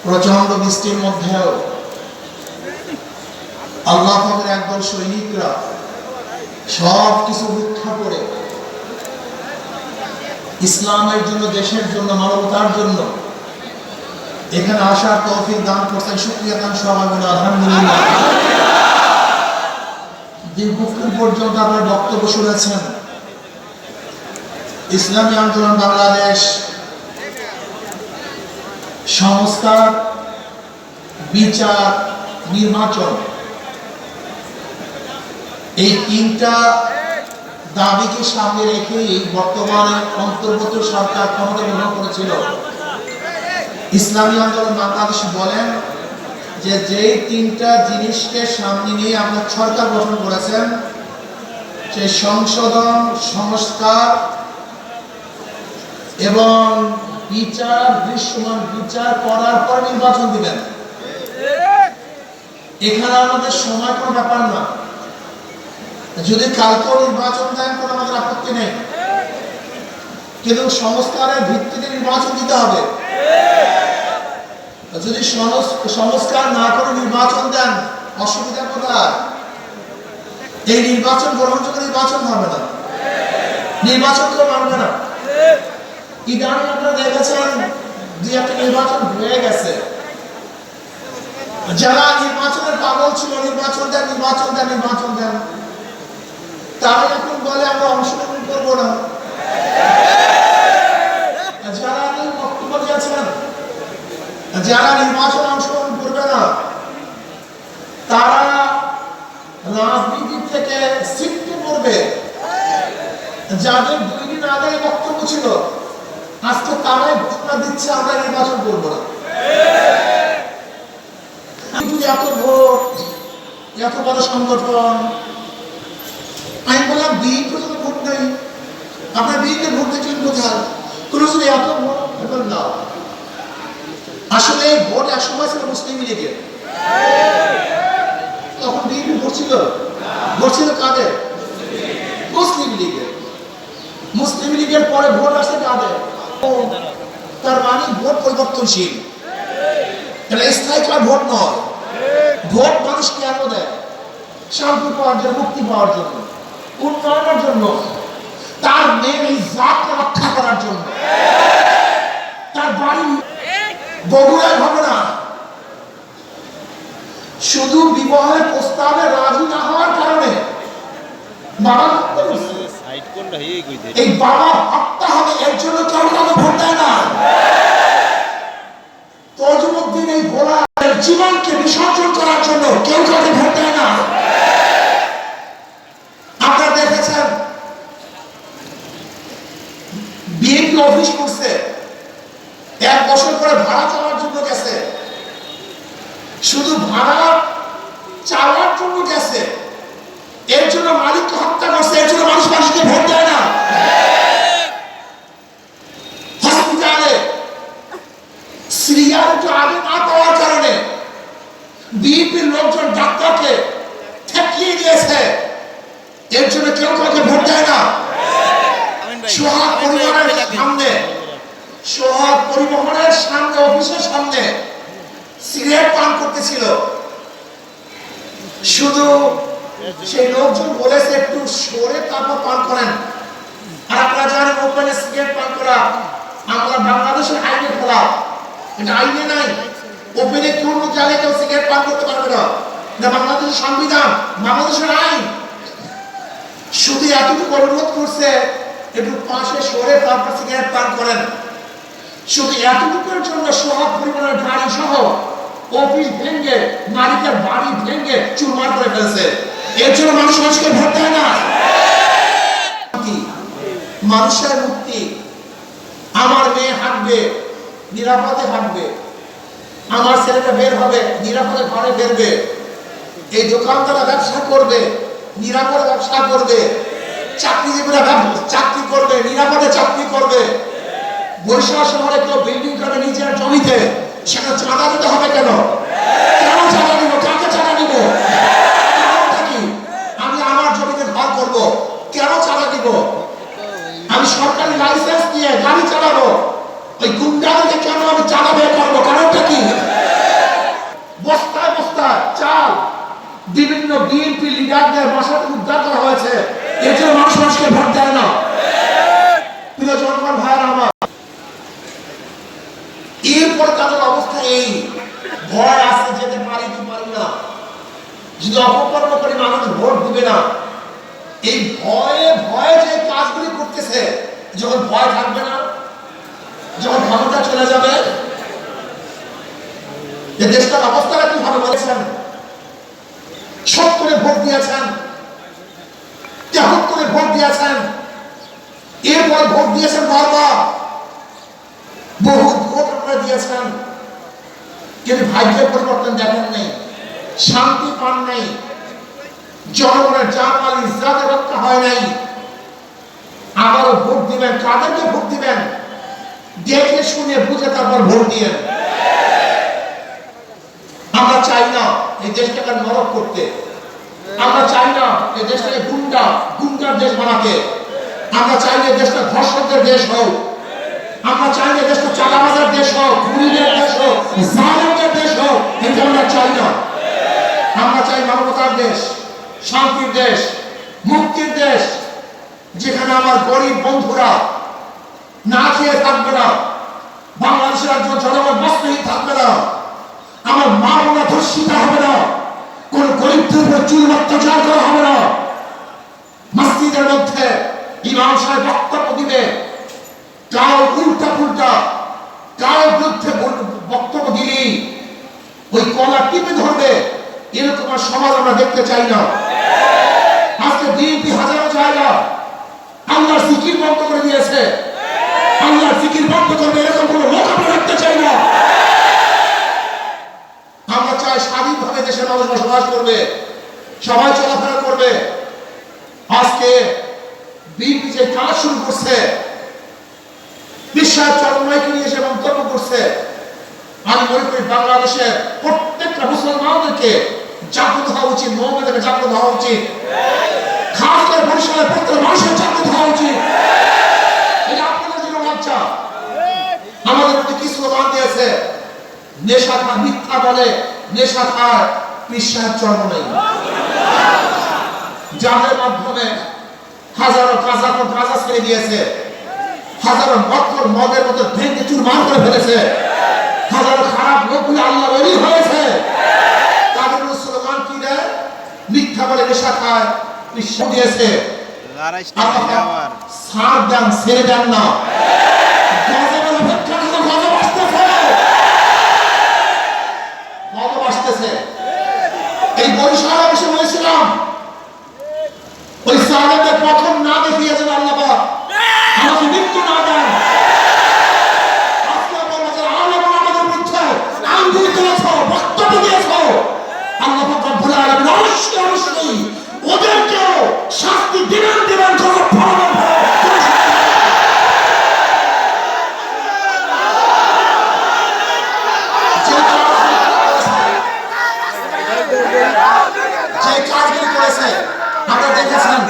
প্রচন্ড বৃষ্টির মধ্যেও আল্লাহ পাকের একদল সৈনিকরা সব কিছু রক্ষা করে ইসলামের জন্য, দেশের জন্য, মানবতার জন্য এখানে আসার তৌফিক দান করতেন। শুকরিয়া দান সবাই বলে আলহামদুলিল্লাহ। দীর্ঘক্ষণ পর্যন্ত আপনার বক্তব্য শুনেছেন। ইসলামী আন্দোলন বাংলাদেশ সংস্কার, বিচার, নির্বাচন, এই তিনটা দাবিকে সামনে রেখেই বর্তমানে অন্তর্বর্তী সরকার ক্ষমতা গ্রহণ করেছিল। ইসলামী আন্দোলন বাংলাদেশ বলেন যে যেই তিনটা জিনিসকে সামনে নিয়ে আপনার সরকার গঠন করেছেন, সেই সংশোধন, সংস্কার এবং বিচার, দৃশ্যমান বিচার করার পর নির্বাচন দিবেন। এখানে আমাদের সময় কোনো ব্যাপার না। যদি কালকেও নির্বাচন দেন কোনো আমাদের আপত্তি নেই, কিন্তু সংস্কারের ভিত্তিতে নির্বাচন দিতে হবে। যদি সংস্কার না করে নির্বাচন দেন, অসুবিধা কোথায়? এই নির্বাচন গ্রহণযোগ্য নির্বাচন হবে না, নির্বাচন কেউ মানবে না। ইদানিং আপনারা দেখেছেন যে একটা নির্বাচন হয়ে গেছে, যারা নির্বাচনের পাগল ছিল, নির্বাচন দেন, নির্বাচন দেন, নির্বাচন দেন, তারা এখন বলে আমরা অংশগ্রহণ করবো না। যারা বক্তব্য দিয়েছেন, যারা নির্বাচন অংশগ্রহণ করবে না, তারা রাজনীতি থেকে ছিটকে পড়বে। যাদের 2 দিন আগে বক্তব্য ছিল, আজকে তারাই ঘোষণা দিচ্ছে আমরা নির্বাচন করবো না। এত ভোট, এত বড় সংগঠন, আমি বললাম বিএনপি তো ভোট নেই, আপনার বিএনপি ভোট দেখলেন কোথায়? কোনো যদি এত ভোট এখন না, আসলে ভোট এক সময় ছিল মুসলিম লীগের। তখন বিএনপি ভোট ছিল, ভোট ছিল কাদের? মুসলিম লীগের। মুসলিম লীগের পরে ভোট আসে কাদের? তার মানে ভোট পরিবর্তনশীল, এটা স্থায়ী ভোট নয়। ভোট মানুষ কেন দেয়? শান্তি পাওয়ার জন্য, মুক্তি পাওয়ার জন্য, উন্নয়নের জন্য, তার মেয়ের ইজ্জতকে রক্ষা করার জন্য। তার বাড়ি বগুড়ায় হবে না, শুধু বিবাহের প্রস্তাবে রাজি না হওয়ার কারণে বাবা এই বাবা হত্যা হবে, এর জন্য কেউ কাউকে ভোট দেয় না। তজুমুদ্দিন এই ভোলা জীবনকে বিসর্জন করার জন্য কেউ কাউকে ভোট দেয় না। আপনারা দেখেছেন বিএনপি অফিস করছে, 1 বছর পরে ভাড়া চালার জন্য গেছে, শুধু ভাড়া চালার জন্য গেছে, এর জন্য মালিককে হত্যা করছে, এর জন্য মানুষকে ভোট দেয় না। হসপিটালে সিরিয়ার একটু আগে না পাওয়ার কারণে বিএনপির লোকজন ডাক্তারকে ঠেকিয়ে দিয়েছে, এর জন্য কেউ কাউকে ভোট দেয় না। সোহাগ পরিবহনের সামনে, সোহাগ পরিবহনের সামনে, অফিসের সামনে সিগারেট পান করতেছিল, শুধু সেই লোকজন বলেছে একটু সরে তারপর পান করেন। আর আপনারা জানেন ওপেনে সিগারেট পান করা আমরা বাংলাদেশের আইনে ফেলা, এটা আইনে নাই। ওপেনে কোন জায়গায় কেউ সিগারেট পান করতে পারবে না, এটা বাংলাদেশের সংবিধান, বাংলাদেশের আইন। শুধু এতটুকু অনুরোধ করছে একটু পাশে সরে তারপর সিগারেট পান করেন। শুধু এতটুকুর জন্য সোহাগ পরিবারের গাড়ি সহ অফিস ভেঙে, মালিকের বাড়ি ভেঙে চুরমার করে ফেলছে, এর জন্য মানুষকে ভোট দেয় না। মানুষের মুক্তি, আমার মেয়ে হাঁটবে, নিরাপদে হাঁটবে, আমার ছেলেটা বের হবে, নিরাপদে ঘরে বেরবে, এই দোকানদারা ব্যবসা করবে, নিরাপদে ব্যবসা করবে, চাকরিজীবীরা চাকরি করবে, নিরাপদে চাকরি করবে। বরিশাল শহরে কেউ বিল্ডিং করে নিজের জমিতে, সেখানে চাঁদা দিতে হবে কেন? কেন চাঁদা দিব? কাকে চাঁদা দিব? আমি আমার জমিতে ঘর করব, কেন চাঁদা দিব? আমি সরকারি লাইসেন্স নিয়ে গাড়ি চালাবো, ওই গুন্ডাদেরকে কেন আমি চাঁদা বের করবো? কারণটা কি? মানুষকে ভোট দেয় না। প্রিয় জনগণ ভাইরা আমার, এরপর তাদের অবস্থা এই, ভয় আসতে যেতে পারি কি পারি না, যদি অপকর্ম করে মানুষ ভোট দিবে না, এই ভয়ে ভয়ে যে কাজগুলি করতেছে, যখন ভয় থাকবে না, যখন ক্ষমতা চলে যাবে, যে দেশটার অবস্থাটা কি হবে বলেছেন, সব করে ভোট দিয়েছেন, ত্যাগ করে ভোট দিয়েছেন, এরপর ভোট দিয়েছেন বারবার, বহু ভোট আপনারা দিয়েছেন, কিন্তু ভাগ্যের পরিবর্তন দেখেন নেই, শান্তি পান নাই, জনগণের জানমাল ইজ্জত রক্ষা হয় নাই। আবারও ভোট দিবেন, কাদেরকে ভোট দিবেন? দেখে শুনে বুঝে তারপর ভোট দিবেন। আমরা চাই না এই দেশটাকে নরক করতে, আমরা চাই না এই দেশটাকে গুন্ডার দেশ বানাতে, আমরা চাই না দেশটা ধর্ষকদের দেশ হোক, আমরা চাই না দেশটা চাঁদাবাজের দেশ হোক, খুনিদের দেশ হোক, জালেমদের দেশ হোক, এটা আমরা চাই না। আমরা চাই মানবতার দেশ, শান্তির দেশ, মুক্তির দেশ, যেখানে আমার গরিব বন্ধুরা না খেয়ে থাকবে না, বাংলাদেশের একজন জনগণ বস্ত্রহীন থাকবে না, আমার মা বোনা ধর্ষিত হবে না, কোন গরিবদের উপর চুল অত্যাচার করা হবে না, মসজিদের মধ্যে ইমাম সাহেব বক্তব্য দিবে, কারো উল্টা পুল্টা কারো বিরুদ্ধে বক্তব্য দিলেই ওই কলা টিপে ধরবে, এরকম সমাজ আমরা দেখতে চাই না। আজকে বিএনপি হাজারো জায়গা আল্লাহর জিকির বন্ধ করে দিয়েছে, আল্লাহর জিকির বন্ধ করবে এরকম কোন লোক আমরা রাখতে চাই না। আমরা চাই স্বাধীনভাবে দেশের মানুষ বসবাস করবে, সবাই চলাফেরা করবে। আজকে বিএনপি যে কাজ শুরু করছে, বিশ্বাস চরমাইকে নিয়ে এসে মন্তব্য করছে, আমি মনে করি বাংলাদেশের প্রত্যেকটা মুসলমানদেরকে জাগ্রত হওয়া উচিত, মোহাম্মদকে জাগ্রত হওয়া উচিত, খাস করে বরিশালের প্রত্যেক মানুষের জাগ্রত হওয়া উচিত। এটা আপনাদের জন্য লজ্জা। আমাদের মধ্যে কি স্লোগান দিয়েছে, নেশা খা, মিথ্যা বলে নেশা খায়, বিশ্বাস জন্ম নেই, যাদের মাধ্যমে হাজারো গাঁজা ছেড়ে দিয়েছে, হাজারো মদের মতো ভেঙে চুরমার করে ফেলেছে, হাজারো খারাপ লোকগুলি আল্লাহ ওলি হয়েছে, তাদের স্লোগান কি দেয়, মিথ্যা বলে নেশা খায়, বিশ্বাস দিয়েছে, সার দেন ছেড়ে দেন না, এই বরিশাল অবশ্য বলেছিলাম, ওই সাহাবাদের প্রথম না দেখিয়েছেন আল্লাহ পাক, আমাকে মৃত্যু না দেন। আজকে বলবো যে আমাদের বিরুদ্ধে আঙ্গুল তুলেছ, বক্তব্য দিয়েছ, আল্লাহ পাক রব্বুল আলামিন অবশ্যই ওদেরকেও শাস্তি দিবেন কোনো ফরমান যে কাজগুলি করেছে আমরা দেখেছেন,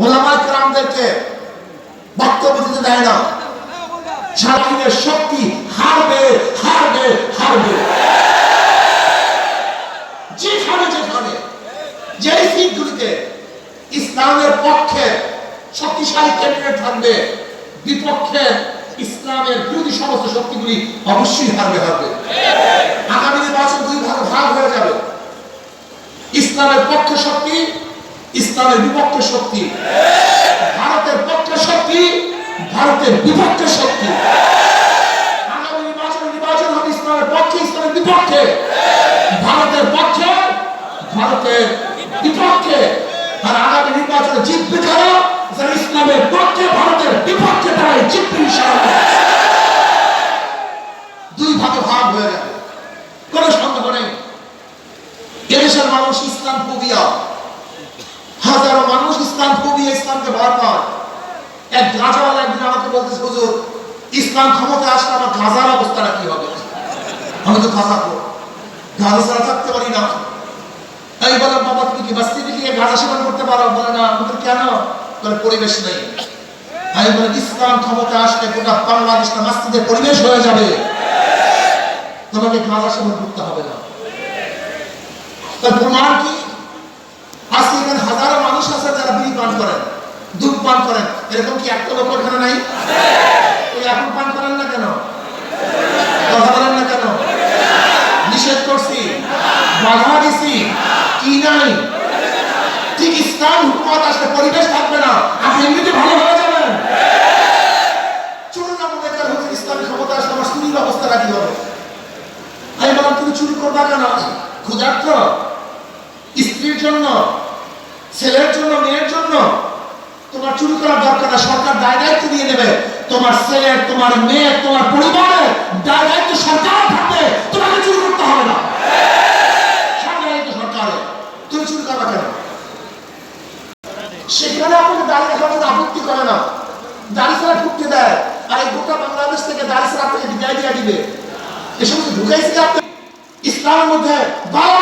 ওলামায়ে কেরামদেরকে বক্তব্য দিতে দেয় না, সারাদিনের শক্তি হারবে হারবে হারবে, যেখানে যেখানে যে সিটগুলিতে ইসলামের পক্ষে শক্তিশালী ক্যান্ডিডেট থাকবে, বিপক্ষে ইসলামের বিরোধী সমস্ত শক্তিগুলি অবশ্যই হারবে হারবে। আগামী নির্বাচন দুই ভাগ হয়ে যাবে, ইসলামের পক্ষে শক্তি, ইসলামের বিপক্ষে শক্তি, ভারতের পক্ষে শক্তি, ভারতের বিপক্ষে শক্তি। আগামী নির্বাচন হবে ইসলামের পক্ষে, ইসলামের বিপক্ষে, ভারতের পক্ষে, ভারতের বিপক্ষে। আর আগামী নির্বাচনে জিতবে যারা ইসলামের পক্ষে, ভারতের বিপক্ষে, তারাই জিতবে ইনশাআল্লাহ। দুই ভাগে ভাগ হয়ে যাবে, কোনো সন্দেহ নেই। এদেশের মানুষ ইসলাম ফোবিয়া, হাজারো মানুষ ইসলাম ফোবিয়া, ইসলামকে ভয় পায়। এক গাঁজাওয়ালা একদিন আমাকে বলতেছে, হুজুর ইসলাম ক্ষমতা আসলে আমার গাঁজার অবস্থাটা কি হবে? আমি তো গাঁজা করবো, গাঁজা ছাড়া থাকতে পারি না। আমি বললাম, বাবা তুমি কি বাস্তিতে গিয়ে গাঁজা সেবন করতে পারো? বলে না। আমাদের কেন? বলে পরিবেশ নেই। আমি বলি ইসলাম ক্ষমতা আসলে গোটা বাংলাদেশটা মাস্তিদের পরিবেশ হয়ে যাবে, তোমাকে গাঁজা সেবন করতে হবে না। তার প্রমাণ কি? আজকে এখানে হাজারো মানুষ আছে যারা বিড়ি পান করেন, দুধ পান করেন, এরকম কি একটা লোক এখানে নাই? ওই এখন পান করেন না কেন? কথা বলেন না কেন? নিষেধ করছি, বাধা দিছি, কি নাই? ঠিক ইসলাম হুকুমত আসলে পরিবেশ থাকবে না, আপনি এমনিতে ভালো হয়ে যাবেন। চুরি না মনে করেন হুজুর ইসলামী ক্ষমতা আসলে আমার চুরির অবস্থা রাখি হবে। আমি বললাম তুমি চুরি করবা কেন? ক্ষুধার্ত, স্ত্রীর জন্য, ছেলের জন্য, মেয়ের জন্য তোমার চুরি করার দরকার না। সরকার দায় দায়িত্ব দিয়ে দেবে, তোমার ছেলের, তোমার মেয়ের, তোমার পরিবারের দায় দায়িত্ব সরকার থাকবে, তোমাকে চুরি করতে হবে না। সরকারে তুমি চুরি করবা কেন? সেখানে আপনাকে দাঁড়িয়ে রাখার জন্য আপত্তি করে না, দাড়ি ছাড়া ঢুকতে দেয়। আর এই গোটা বাংলাদেশ থেকে দাড়ি ছাড়া আপনাকে বিদায় দিয়ে দিবে। এসব ঢুকাইছে আপনি ইসলামের মধ্যে 12